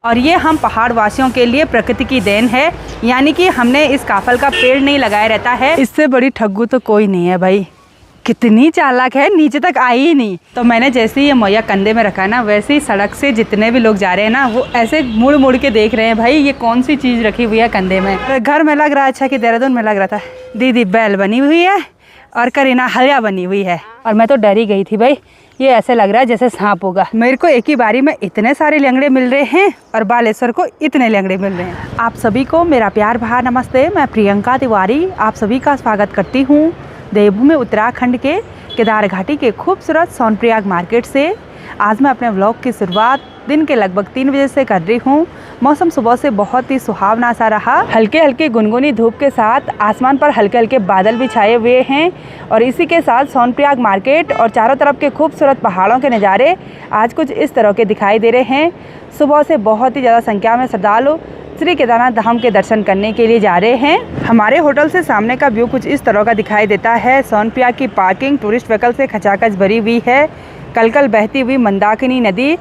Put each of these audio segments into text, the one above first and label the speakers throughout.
Speaker 1: और ये हम पहाड़ वासियों के लिए प्रकृति की देन है, यानी कि हमने इस काफल का पेड़ नहीं लगाया रहता है। इससे बड़ी ठग्गू तो कोई नहीं है भाई, कितनी चालाक है, नीचे तक आई ही नहीं। तो मैंने जैसे ही ये मोया कंधे में रखा ना, वैसे ही सड़क से जितने भी लोग जा रहे हैं ना, वो ऐसे मुड़ मुड़ के देख रहे हैं भाई ये कौन सी चीज़ रखी हुई है कंधे में। घर में लग रहा है अच्छा कि देहरादून में लग रहा था। दीदी बैल बनी हुई है और करीना हलिया बनी हुई है, और मैं तो डर ही गई थी भाई, ये ऐसे लग रहा है जैसे सांप होगा। मेरे को एक ही बारी में इतने सारे लंगड़े मिल रहे हैं और बालेश्वर को इतने लंगड़े मिल रहे हैं। आप सभी को मेरा प्यार भरा नमस्ते। मैं प्रियंका तिवारी आप सभी का स्वागत करती हूँ देवभूमि उत्तराखंड के केदार घाटी के खूबसूरत सोनप्रयाग मार्केट से। आज मैं अपने व्लॉग की शुरुआत दिन के लगभग 3 बजे से कर रही हूँ। मौसम सुबह से बहुत ही सुहावना सा रहा, हल्के हल्के गुनगुनी धूप के साथ आसमान पर हल्के हल्के बादल भी छाए हुए हैं, और इसी के साथ सोनप्रयाग मार्केट और चारों तरफ के खूबसूरत पहाड़ों के नज़ारे आज कुछ इस तरह के दिखाई दे रहे हैं। सुबह से बहुत ही ज़्यादा संख्या में श्रद्धालु श्री केदारनाथ धाम के दर्शन करने के लिए जा रहे हैं। हमारे होटल से सामने का व्यू कुछ इस तरह का दिखाई देता है। सोनप्रयाग की पार्किंग टूरिस्ट व्हीकल से खचाखच भरी हुई है। कलकल बहती हुई मंदाकिनी नदी,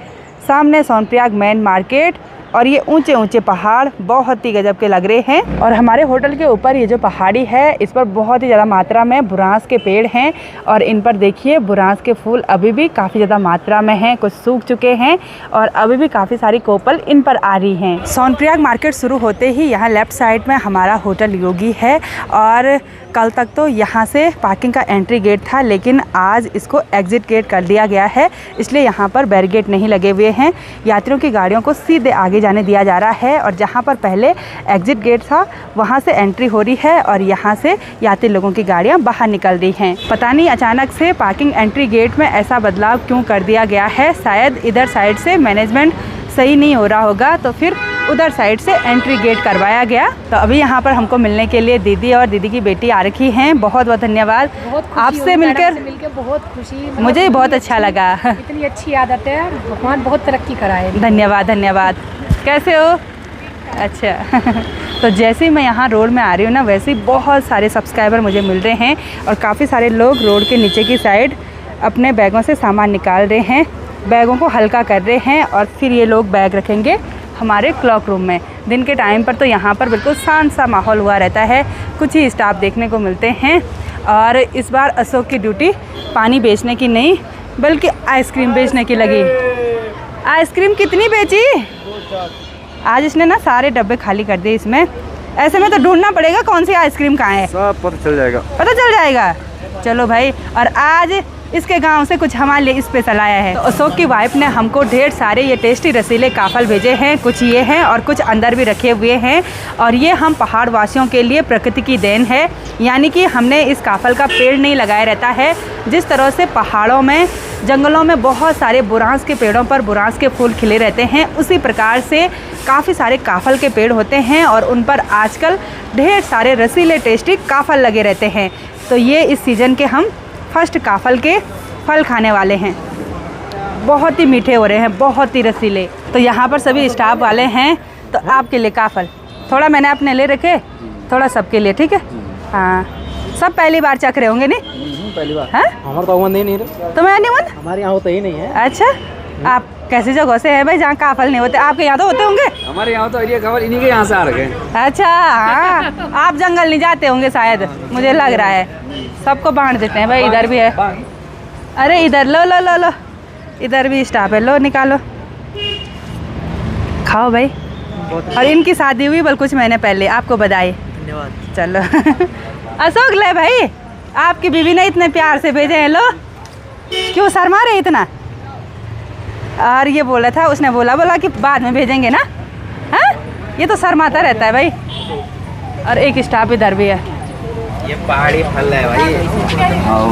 Speaker 1: सामने सोनप्रयाग मेन मार्केट, और ये ऊंचे ऊंचे पहाड़ बहुत ही गजब के लग रहे हैं। और हमारे होटल के ऊपर ये जो पहाड़ी है, इस पर बहुत ही ज़्यादा मात्रा में बुरांस के पेड़ हैं, और इन पर देखिए बुरांस के फूल अभी भी काफ़ी ज़्यादा मात्रा में हैं, कुछ सूख चुके हैं और अभी भी काफ़ी सारी कोपल इन पर आ रही हैं। सोनप्रयाग मार्केट शुरू होते ही यहाँ लेफ्ट साइड में हमारा होटल योगी है, और कल तक तो यहाँ से पार्किंग का एंट्री गेट था, लेकिन आज इसको एग्जिट गेट कर दिया गया है, इसलिए यहाँ पर बैरिकेड नहीं लगे हुए हैं। यात्रियों की गाड़ियों को सीधे आगे जाने दिया जा रहा है, और जहाँ पर पहले एग्जिट गेट था वहाँ से एंट्री हो रही है, और यहाँ से यात्री लोगों की गाड़ियाँ बाहर निकल रही हैं। पता नहीं अचानक से पार्किंग एंट्री गेट में ऐसा बदलाव क्यों कर दिया गया है। शायद इधर साइड से मैनेजमेंट सही नहीं हो रहा होगा, तो फिर उधर साइड से एंट्री गेट करवाया गया। तो अभी यहाँ पर हमको मिलने के लिए दीदी और दीदी की बेटी आ रखी हैं। बहुत बहुत धन्यवाद, आपसे मिलकर बहुत खुशी, मुझे बहुत अच्छा लगा।
Speaker 2: इतनी अच्छी आदत है, भगवान बहुत तरक्की कराए।
Speaker 1: धन्यवाद धन्यवाद। कैसे हो? अच्छा तो जैसे ही मैं यहाँ रोड में आ रही हूँ ना, वैसे ही बहुत सारे सब्सक्राइबर मुझे मिल रहे हैं, और काफ़ी सारे लोग रोड के नीचे की साइड अपने बैगों से सामान निकाल रहे हैं, बैगों को हल्का कर रहे हैं, और फिर ये लोग बैग रखेंगे हमारे क्लॉक रूम में। दिन के टाइम पर तो यहाँ पर बिल्कुल शांत सा माहौल हुआ रहता है, कुछ ही स्टाफ देखने को मिलते हैं। और इस बार अशोक की ड्यूटी पानी बेचने की नहीं, बल्कि आइसक्रीम बेचने की लगी। आइसक्रीम कितनी बेची? आज इसने ना सारे डब्बे खाली कर दिए इसमें। ऐसे में तो ढूंढना पड़ेगा कौन सी आइसक्रीम कहाँ है।
Speaker 3: सब पता चल जाएगा,
Speaker 1: पता चल जाएगा। चलो भाई, और आज इसके गांव से कुछ हमारे लिए स्पेशल आया है। तो अशोक की वाइफ ने हमको ढेर सारे ये टेस्टी रसीले काफल भेजे हैं। कुछ ये हैं और कुछ अंदर भी रखे हुए हैं, और ये हम पहाड़ वासियों के लिए प्रकृति की देन है, यानी कि हमने इस काफल का पेड़ नहीं लगाया रहता है। जिस तरह से पहाड़ों में जंगलों में बहुत सारे बुरांस के पेड़ों पर बुरांस के फूल खिले रहते हैं, उसी प्रकार से काफ़ी सारे काफल के पेड़ होते हैं, और उन पर आजकल ढेर सारे रसीले टेस्टी काफल लगे रहते हैं। तो ये इस सीज़न के हम फर्स्ट काफल के फल खाने वाले हैं। बहुत ही मीठे हो रहे हैं, बहुत ही रसीले। तो यहाँ पर सभी स्टाफ वाले हैं, तो आपके लिए काफल थोड़ा मैंने अपने ले रखे, थोड़ा सबके लिए, ठीक है? हाँ, सब पहली बार चख रहे होंगे नहीं?
Speaker 3: पहली बार।
Speaker 1: हाँ,
Speaker 3: हमारा तो नहीं रहा।
Speaker 1: तो मैं नहीं मन
Speaker 3: हमारे यहाँ होता ही नहीं है।
Speaker 1: अच्छा, आप कैसी जगह से हैं भाई जहाँ काफल नहीं होते? आपके यहाँ तो होते होंगे।
Speaker 3: हमारे यहाँ तो एरिया काफल इन्हीं के यहाँ से आ रखे हैं।
Speaker 1: अच्छा, हाँ, आप जंगल नहीं जाते होंगे शायद, मुझे लग रहा है। सबको बांट देते हैं भाई, इधर भी है। अरे इधर लो लो लो लो, इधर भी स्टाफ है, लो निकालो, खाओ भाई। और इनकी शादी हुई बल कुछ महीने पहले, आपको बधाई।
Speaker 3: धन्यवाद।
Speaker 1: चलो अशोक ले भाई, आपकी बीवी ने इतने प्यार से भेजे हैं, लो। क्यों शर्मा रहे इतना? और ये बोला था, उसने बोला कि बाद में भेजेंगे ना। हाँ, ये तो शर्माता रहता है भाई। और एक स्टाफ इधर भी है।
Speaker 3: ये पहाड़ी फल है भाई,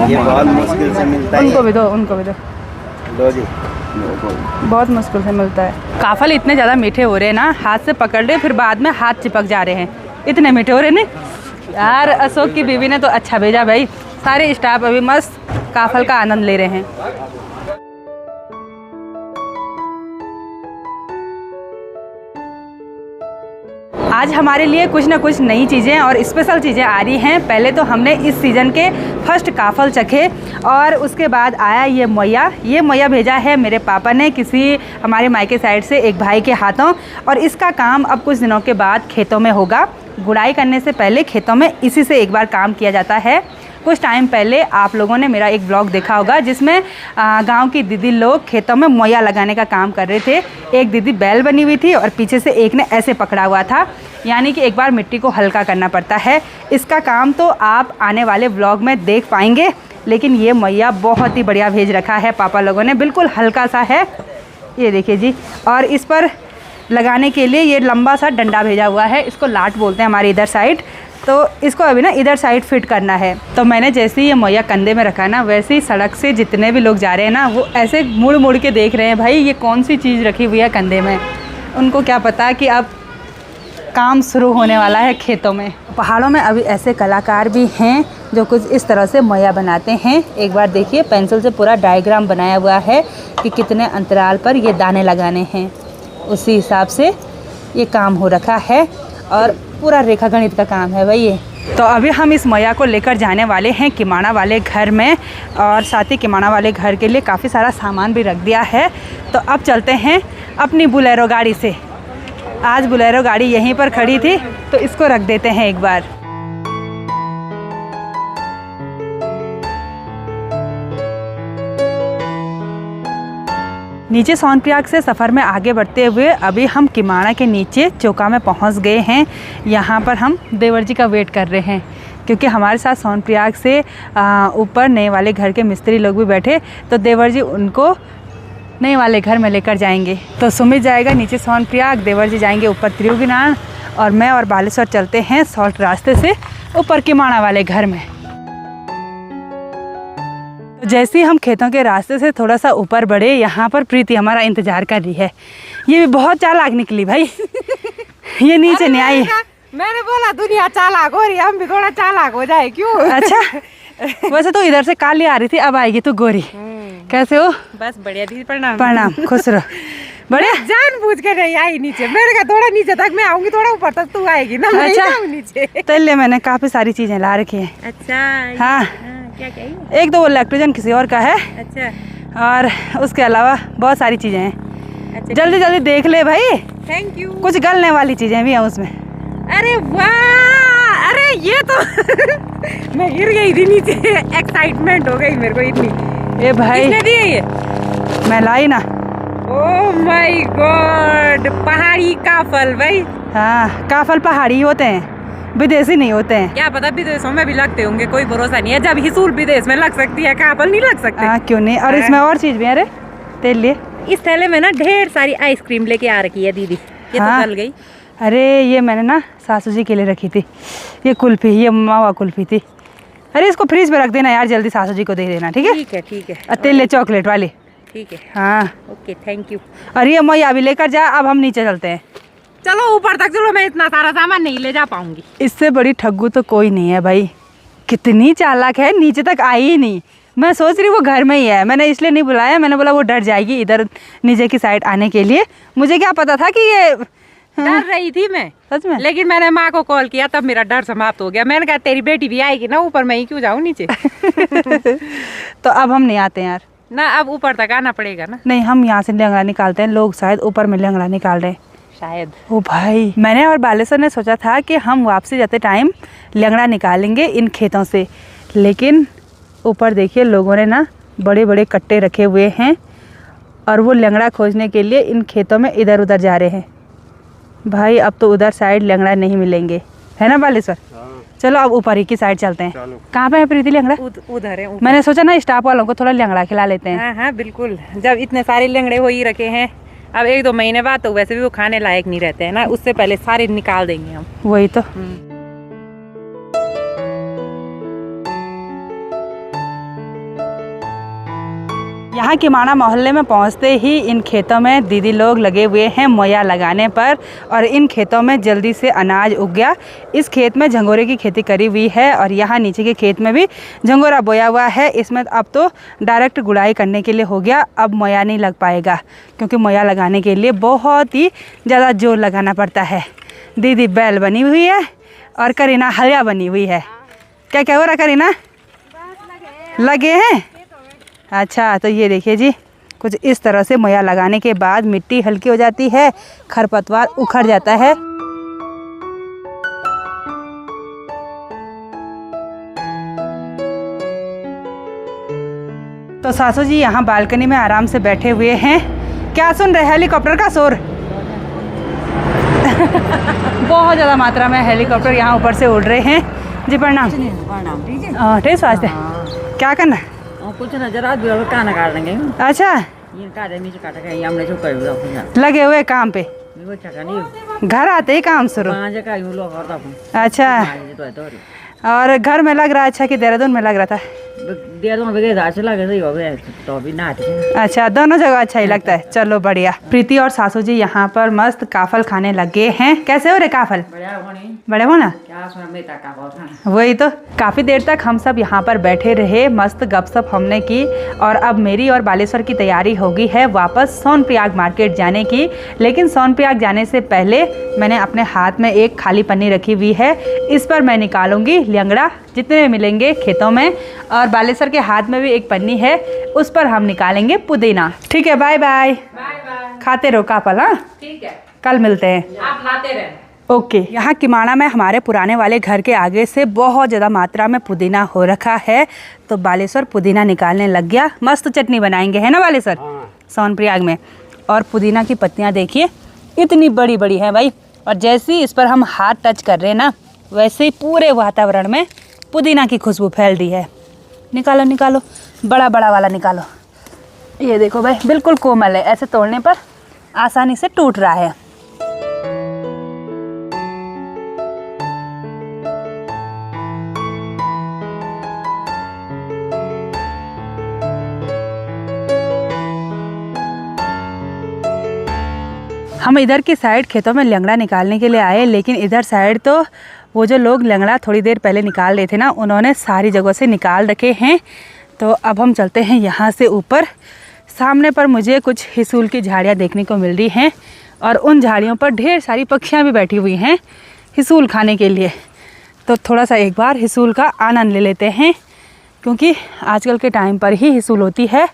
Speaker 3: ये बहुत मुश्किल से मिलता है।
Speaker 1: उनको भी दो, उनको भी दो।
Speaker 3: लो जी,
Speaker 1: बहुत मुश्किल से मिलता है। काफल इतने ज़्यादा मीठे हो रहे हैं ना, हाथ से पकड़ रहे फिर बाद में हाथ चिपक जा रहे हैं, इतने मीठे हो रहे हैं नहीं यार। अशोक की बीवी ने तो अच्छा भेजा भाई। सारे स्टाफ अभी मस्त काफल का आनंद ले रहे हैं। आज हमारे लिए कुछ ना कुछ नई चीज़ें और स्पेशल चीज़ें आ रही हैं। पहले तो हमने इस सीज़न के फर्स्ट काफल चखे और उसके बाद आया ये मोया। ये मोया भेजा है मेरे पापा ने किसी हमारे मायके साइड से एक भाई के हाथों, और इसका काम अब कुछ दिनों के बाद खेतों में होगा। गुड़ाई करने से पहले खेतों में इसी से एक बार काम किया जाता है। कुछ टाइम पहले आप लोगों ने मेरा एक व्लॉग देखा होगा जिसमें गांव की दीदी लोग खेतों में मोया लगाने का काम कर रहे थे। एक दीदी बैल बनी हुई थी और पीछे से एक ने ऐसे पकड़ा हुआ था, यानी कि एक बार मिट्टी को हल्का करना पड़ता है। इसका काम तो आप आने वाले व्लॉग में देख पाएंगे, लेकिन ये मोया बहुत ही बढ़िया भेज रखा है पापा लोगों ने, बिल्कुल हल्का सा है, ये देखिए जी। और इस पर लगाने के लिए ये लंबा सा डंडा भेजा हुआ है, इसको लाट बोलते हैं हमारे इधर साइड। तो इसको अभी ना इधर साइड फिट करना है। तो मैंने जैसे ही ये मोया कंधे में रखा ना, वैसे ही सड़क से जितने भी लोग जा रहे हैं ना, वो ऐसे मुड़ मुड़ के देख रहे हैं, भाई ये कौन सी चीज़ रखी हुई है कंधे में। उनको क्या पता कि अब काम शुरू होने वाला है खेतों में। पहाड़ों में अभी ऐसे कलाकार भी हैं जो कुछ इस तरह से मोया बनाते हैं। एक बार देखिए, पेंसिल से पूरा डायग्राम बनाया हुआ है कि कितने अंतराल पर ये दाने लगाने हैं, उसी हिसाब से ये काम हो रखा है और पूरा रेखा गणित का काम है भाई ये। तो अभी हम इस मोया को लेकर जाने वाले हैं किमाना वाले घर में, और साथ ही किमाना वाले घर के लिए काफ़ी सारा सामान भी रख दिया है। तो अब चलते हैं अपनी बुलेरो गाड़ी से। आज बुलेरो गाड़ी यहीं पर खड़ी थी तो इसको रख देते हैं एक बार। नीचे सोनप्रयाग से सफ़र में आगे बढ़ते हुए अभी हम किमाना के नीचे चौका में पहुंच गए हैं। यहाँ पर हम देवर जी का वेट कर रहे हैं, क्योंकि हमारे साथ सोनप्रयाग से ऊपर नए वाले घर के मिस्त्री लोग भी बैठे, तो देवर जी उनको नए वाले घर में लेकर जाएंगे। तो सुमित जाएगा नीचे सोनप्रयाग, देवर जी जाएंगे ऊपर त्रियुगिनान, और मैं और बालेश्वर चलते हैं शॉर्ट रास्ते से ऊपर किमाना वाले घर में। जैसे ही हम खेतों के रास्ते से थोड़ा सा ऊपर बढ़े, यहाँ पर प्रीति हमारा इंतजार कर रही है। ये भी बहुत चालाक निकली भाई ये नीचे नहीं आई।
Speaker 2: मैंने बोला दुनिया चालाक हो रही है, हम भी थोड़ा चालाक हो जाए क्यों।
Speaker 1: अच्छा वैसे तो इधर से काली आ रही थी, अब आएगी तो गोरी। कैसे हो?
Speaker 2: बस बढ़िया दीदी, प्रणाम।
Speaker 1: प्रणाम, खुश रहो। बढ़िया।
Speaker 2: जानबूझ के नहीं आई नीचे, मैंने कहा थोड़ा नीचे तक मैं आऊंगी, थोड़ा ऊपर तक तू आएगी ना। मैं
Speaker 1: अच्छा
Speaker 2: नीचे
Speaker 1: तो ले मैंने काफी सारी चीजें ला रखी है।
Speaker 2: अच्छा
Speaker 1: हाँ,
Speaker 2: क्या कही?
Speaker 1: एक तो वो लैक्टोजन किसी और का है।
Speaker 2: अच्छा,
Speaker 1: और उसके अलावा बहुत सारी चीजें हैं।
Speaker 2: अच्छा,
Speaker 1: जल्दी जल्दी देख ले भाई,
Speaker 2: थैंक यू।
Speaker 1: कुछ गलने वाली चीजें भी हैं उसमें।
Speaker 2: अरे वाह, अरे ये तो मैं गिर गई थी नीचे, एक्साइटमेंट हो गई मेरे को इतनी।
Speaker 1: ये भाई
Speaker 2: किसने दिए ये?
Speaker 1: मैं लाई ना।
Speaker 2: ओह माय गॉड, पहाड़ी काफल भाई।
Speaker 1: हाँ, काफल पहाड़ी होते हैं, विदेशी नहीं होते हैं।
Speaker 2: क्या पता विदेशों में भी लगते होंगे, कोई भरोसा नहीं है। जब हिसूल विदेश में लग सकती है, काफल नहीं लग सकते।
Speaker 1: हाँ क्यों नहीं, और इसमें और चीज भी है। अरे तेल लिए
Speaker 2: इस थैले में ना ढेर सारी आइसक्रीम लेके आ रखी है दीदी। ये
Speaker 1: हाँ।
Speaker 2: तो गल गई।
Speaker 1: अरे ये मैंने ना सासू जी के लिए रखी थी, ये कुल्फी, ये मावा कुल्फी थी। अरे इसको फ्रिज में रख देना यार, जल्दी सासू जी को दे देना, ठीक है?
Speaker 2: ठीक है, ठीक है।
Speaker 1: और तेल ले चॉकलेट वाली।
Speaker 2: ठीक है,
Speaker 1: हाँ
Speaker 2: ओके, थैंक यू।
Speaker 1: और ये मोया भी लेकर जा। अब हम नीचे चलते हैं।
Speaker 2: चलो ऊपर तक चलो, मैं इतना सारा सामान नहीं ले जा पाऊंगी।
Speaker 1: इससे बड़ी ठग्गू तो कोई नहीं है भाई, कितनी चालाक है, नीचे तक आई ही नहीं। मैं सोच रही वो घर में ही है, मैंने इसलिए नहीं बुलाया, मैंने बोला वो डर जाएगी इधर नीचे की साइड आने के लिए। मुझे क्या पता था कि ये
Speaker 2: डर रही थी मैं
Speaker 1: सच में,
Speaker 2: लेकिन मैंने माँ को कॉल किया तब मेरा डर समाप्त हो गया। मैंने कहा तेरी बेटी भी आएगी ना ऊपर, मैं ही क्यों जाऊँ नीचे।
Speaker 1: तो अब हम नहीं आते हैं यार।
Speaker 2: ना अब ऊपर तक आना पड़ेगा ना।
Speaker 1: नहीं, हम यहाँ से लंगड़ा निकालते हैं, लोग शायद ऊपर में लंगड़ा निकाल रहे हैं
Speaker 2: शायद।
Speaker 1: ओ भाई, मैंने और बालेश्वर ने सोचा था कि हम वापसी जाते टाइम लंगड़ा निकालेंगे इन खेतों से, लेकिन ऊपर देखिए लोगों ने ना बड़े बड़े कट्टे रखे हुए हैं और वो लंगड़ा खोजने के लिए इन खेतों में इधर उधर जा रहे हैं। भाई अब तो उधर साइड लंगड़ा नहीं मिलेंगे, है ना बालेश्वर? चलो अब ऊपर ही की साइड चलते हैं। कहाँ पे है प्रीति लंगड़ा?
Speaker 2: उधर है ऊपर।
Speaker 1: मैंने सोचा ना स्टाफ वालों को थोड़ा लंगड़ा खिला लेते हैं।
Speaker 2: हाँ हाँ बिल्कुल, जब इतने सारे लंगड़े हो ही रखे हैं, अब 1-2 महीने बाद तो वैसे भी वो खाने लायक नहीं रहते हैं ना, उससे पहले सारे निकाल देंगे हम।
Speaker 1: वही तो। यहाँ किमाना मोहल्ले में पहुँचते ही इन खेतों में दीदी लोग लगे हुए हैं मोया लगाने पर, और इन खेतों में जल्दी से अनाज उग गया। इस खेत में झंगोरे की खेती करी हुई है और यहाँ नीचे के खेत में भी झंगोरा बोया हुआ है। इसमें अब तो डायरेक्ट गुड़ाई करने के लिए हो गया, अब मोया नहीं लग पाएगा, क्योंकि मोया लगाने के लिए बहुत ही ज़्यादा जोर लगाना पड़ता है। दीदी बैल बनी हुई है और करीना हलिया बनी हुई है। क्या क्या हो रहा करीना? लगे हैं। अच्छा, तो ये देखिए जी, कुछ इस तरह से मोया लगाने के बाद मिट्टी हल्की हो जाती है, खरपतवार उखड़ जाता है। तो सासू जी यहाँ बालकनी में आराम से बैठे हुए हैं। क्या सुन रहे हैं? हेलीकॉप्टर का शोर। बहुत ज़्यादा मात्रा में हेलीकॉप्टर यहाँ ऊपर से उड़ रहे हैं। जी प्रणाम। ठीक स्वास्थ्य। क्या करना?
Speaker 2: कुछ नजर आ काना काट देंगे।
Speaker 1: अच्छा,
Speaker 2: ये काटे नीचे काटा गया, हमने जो कर
Speaker 1: लगे हुए काम पे, घर आते ही काम शुरू। अच्छा, और घर में लग रहा है अच्छा कि देहरादून में लग रहा था?
Speaker 2: तो अभी ना।
Speaker 1: अच्छा, दोनों जगह अच्छा ही लगता है। चलो बढ़िया। प्रीति और सासू जी यहाँ पर मस्त काफल खाने लगे हैं। कैसे हो रहे काफल? बड़े हो ना? वही तो, काफी देर तक हम सब यहाँ पर बैठे रहे, मस्त गपशप हमने की और अब मेरी और बालेश्वर की तैयारी हो गई है वापस सोनप्रयाग मार्केट जाने की। लेकिन सोनप्रयाग जाने से पहले मैंने अपने हाथ में एक खाली पन्नी रखी हुई है, इस पर मैं निकालूंगी लंगड़ा जितने मिलेंगे खेतों में, और बालेश्वर के हाथ में भी एक पन्नी है, उस पर हम निकालेंगे पुदीना। ठीक है, बाय बाय। खाते रहो काफल। हाँ ठीक है, कल मिलते हैं।
Speaker 2: आप लाते रहे।
Speaker 1: ओके। यहाँ किमाड़ा में हमारे पुराने वाले घर के आगे से बहुत ज़्यादा मात्रा में पुदीना हो रखा है, तो बालेश्वर पुदीना निकालने लग गया। मस्त चटनी बनाएंगे, है ना बालेश्वर? सोनप्रयाग में। और पुदीना की पत्तियाँ देखिए इतनी बड़ी बड़ी हैं भाई, और जैसे ही इस पर हम हाथ टच कर रहे हैं ना, वैसे ही पूरे वातावरण में पुदीना की खुशबू फैल रही है। निकालो निकालो, बड़ा बड़ा वाला निकालो। ये देखो भाई, बिल्कुल कोमल है, ऐसे तोड़ने पर आसानी से टूट रहा है। हम इधर की साइड खेतों में लंगड़ा निकालने के लिए आए, लेकिन इधर साइड तो वो जो लोग लंगड़ा थोड़ी देर पहले निकाल रहे थे ना, उन्होंने सारी जगह से निकाल रखे हैं। तो अब हम चलते हैं यहाँ से ऊपर। सामने पर मुझे कुछ हिसूल की झाड़ियाँ देखने को मिल रही हैं, और उन झाड़ियों पर ढेर सारी पक्षियाँ भी बैठी हुई हैं हिसूल खाने के लिए। तो थोड़ा सा एक बार हिसूल का आनंद ले लेते हैं, क्योंकि आजकल के टाइम पर ही हिसूल होती है,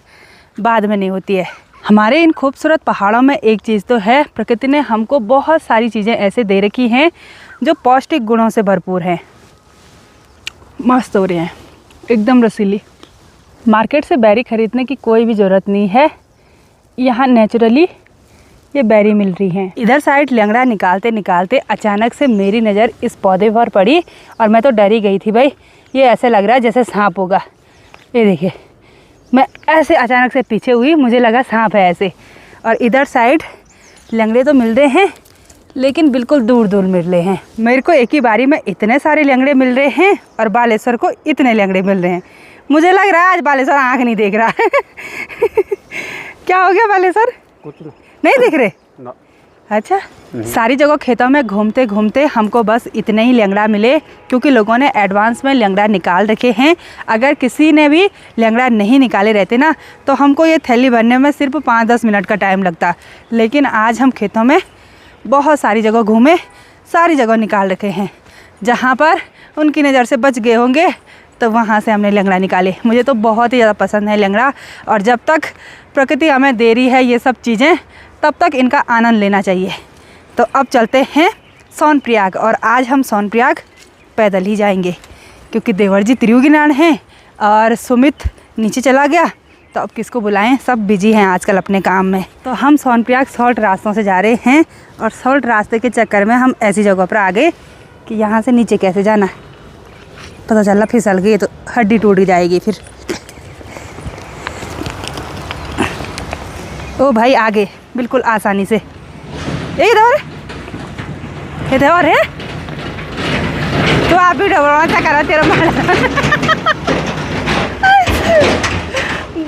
Speaker 1: बाद में नहीं होती है। हमारे इन खूबसूरत पहाड़ों में एक चीज़ तो है, प्रकृति ने हमको बहुत सारी चीज़ें ऐसे दे रखी हैं जो पौष्टिक गुणों से भरपूर हैं। मस्त हो रहे हैं, एकदम रसीली। मार्केट से बैरी ख़रीदने की कोई भी ज़रूरत नहीं है, यहाँ नेचुरली ये बैरी मिल रही हैं। इधर साइड लंगड़ा निकालते निकालते अचानक से मेरी नज़र इस पौधे पर पड़ी, और मैं तो डर ही गई थी भाई। ये ऐसे लग रहा है जैसे सांप होगा। ये देखिए, मैं ऐसे अचानक से पीछे हुई, मुझे लगा सांप है ऐसे। और इधर साइड लंगड़े तो मिल रहे हैं, लेकिन बिल्कुल दूर दूर मिल रहे हैं। मेरे को एक ही बारी में इतने सारे लंगड़े मिल रहे हैं, और बालेश्वर को इतने लंगड़े मिल रहे हैं। मुझे लग रहा है आज बालेश्वर आँख नहीं देख रहा है। क्या हो गया बालेश्वर?
Speaker 3: कुछ
Speaker 1: नहीं देख रहे? अच्छा, सारी जगह खेतों में घूमते घूमते हमको बस इतने ही लंगड़ा मिले, क्योंकि लोगों ने एडवांस में लंगड़ा निकाल रखे हैं। अगर किसी ने भी लंगड़ा नहीं निकाले रहते ना, तो हमको ये थैली भरने में सिर्फ 5-10 मिनट का टाइम लगता। लेकिन आज हम खेतों में बहुत सारी जगह घूमे, सारी जगह निकाल रखे हैं। जहाँ पर उनकी नज़र से बच गए होंगे, तो वहाँ से हमने लंगड़ा निकाले। मुझे तो बहुत ही ज़्यादा पसंद है लंगड़ा, और जब तक प्रकृति हमें दे रही है ये सब चीज़ें, तब तक इनका आनंद लेना चाहिए। तो अब चलते हैं सोनप्रयाग, और आज हम सोनप्रयाग पैदल ही जाएंगे, क्योंकि देवर जी त्रियुगिनान हैं और सुमित नीचे चला गया, तो अब किसको बुलाएं, सब बिजी हैं आजकल अपने काम में। तो हम सोनप्रयाग शॉर्ट रास्तों से जा रहे हैं, और शॉर्ट रास्ते के चक्कर में हम ऐसी जगह पर आ गए कि यहाँ से नीचे कैसे जाना है पता चला, फिसल गई तो हड्डी टूट जाएगी फिर। ओ भाई आगे बिल्कुल आसानी से। इधर है तो आप भी डबरा करा तेरा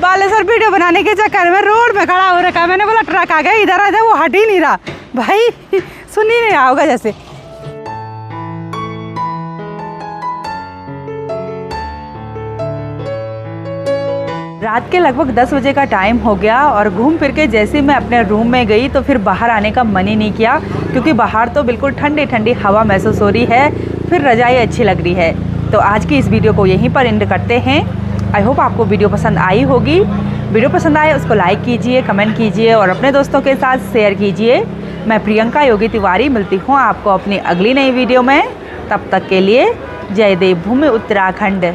Speaker 1: बालेश्वर वीडियो बनाने के चक्कर में रोड में खड़ा हो रखा। मैंने बोला ट्रक आ गया, इधर आ जाए, वो हट ही नहीं रहा भाई, सुन ही नहीं रहा होगा जैसे। रात के लगभग 10 बजे का टाइम हो गया और घूम फिर के जैसे ही मैं अपने रूम में गई तो फिर बाहर आने का मन ही नहीं किया, क्योंकि बाहर तो बिल्कुल ठंडी ठंडी हवा महसूस हो रही है, फिर रज़ाई अच्छी लग रही है। तो आज की इस वीडियो को यहीं पर एंड करते हैं। आई होप आपको वीडियो पसंद आई होगी। वीडियो पसंद आए उसको लाइक कीजिए, कमेंट कीजिए और अपने दोस्तों के साथ शेयर कीजिए। मैं प्रियंका योगी तिवारी मिलती हूँ आपको अपनी अगली नई वीडियो में। तब तक के लिए जय देवभूमि उत्तराखंड।